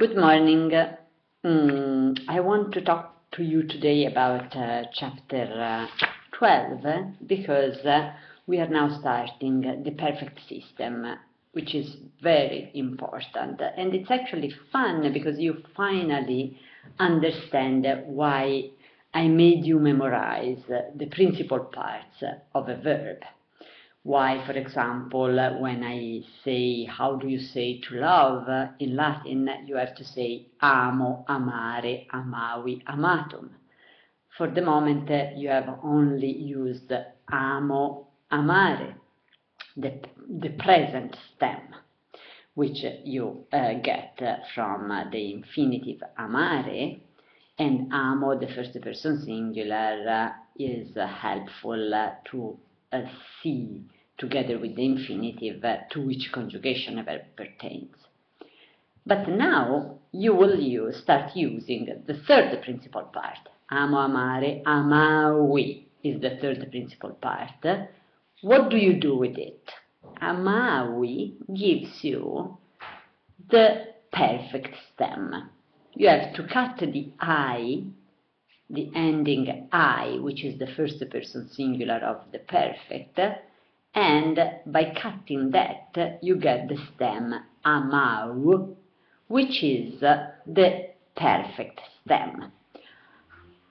Good morning. I want to talk to you today about chapter 12 because we are now starting the perfect system, which is very important. And it's actually fun because you finally understand why I made you memorize the principal parts of a verb. Why, for example, when I say, how do you say to love in Latin, you have to say amo, amare, amavi, amatum. For the moment, you have only used amo, amare, the present stem, which you get from the infinitive amare, and amo, the first person singular, is helpful to see, together with the infinitive, to which conjugation a verb pertains. But now you will start using the third principal part. Amo, amare, amavi is the third principal part. What do you do with it? Amavi gives you the perfect stem. You have to cut the I, the ending I, which is the first person singular of the perfect, and by cutting that, you get the stem amau, which is the perfect stem.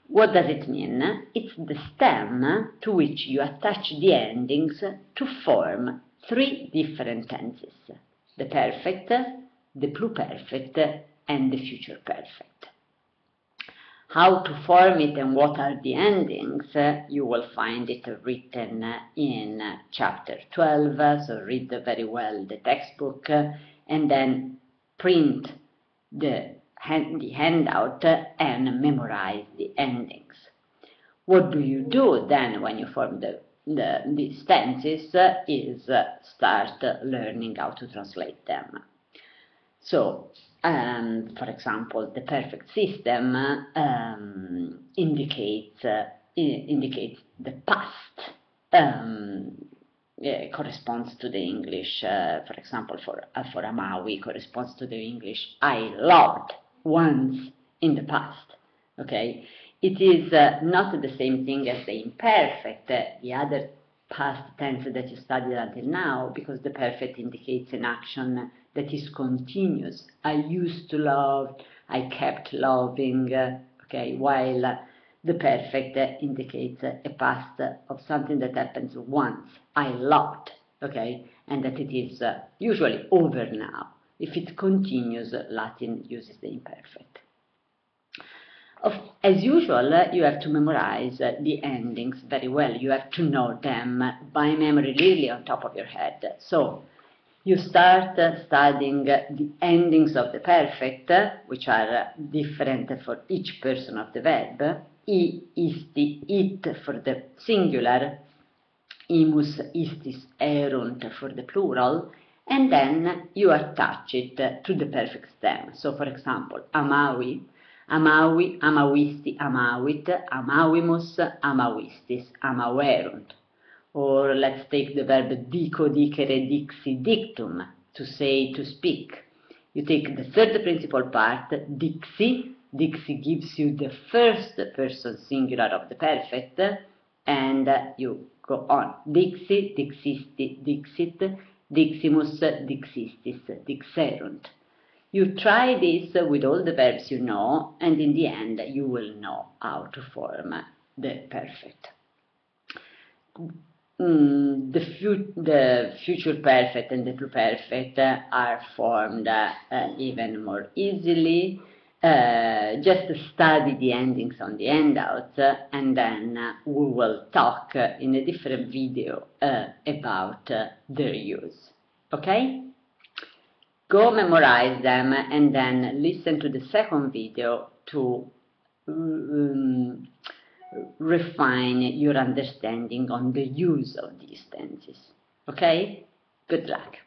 What does it mean? It's the stem to which you attach the endings to form three different tenses: the perfect, the pluperfect, and the future perfect. How to form it and what are the endings, you will find it written in chapter 12, so read very well the textbook and then print the handout and memorize the endings. What do you do then when you form these tenses is start learning how to translate them. So, for example, the perfect system indicates the past, corresponds to the English, for example, for amavi corresponds to the English I loved once in the past. Okay, it is not the same thing as the imperfect, the other past tense that you studied until now, because the perfect indicates an action that is continuous. I used to love, I kept loving, okay, while the perfect indicates a past of something that happens once. I loved, okay, and that it is usually over now. If it continues, Latin uses the imperfect. As usual, you have to memorize the endings very well. You have to know them by memory, really on top of your head. So you start studying the endings of the perfect, which are different for each person of the verb. I, isti, it for the singular, imus, istis, erunt for the plural, and then you attach it to the perfect stem. So, for example, amavi, amavi, amavisti, amavit, amavimus, amavistis, amaverunt. Or let's take the verb dico, dicere, dixi, dictum, to say, to speak. You take the third principal part, dixi. Dixi gives you the first person singular of the perfect, and you go on. Dixi, dixisti, dixit, diximus, dixistis, dixerunt. You try this with all the verbs you know, and in the end you will know how to form the perfect. The future perfect and the pluperfect are formed even more easily. Just study the endings on the handouts, and then we will talk in a different video about their use. Okay? Go memorize them and then listen to the second video to refine your understanding on the use of these tenses. Okay? Good luck.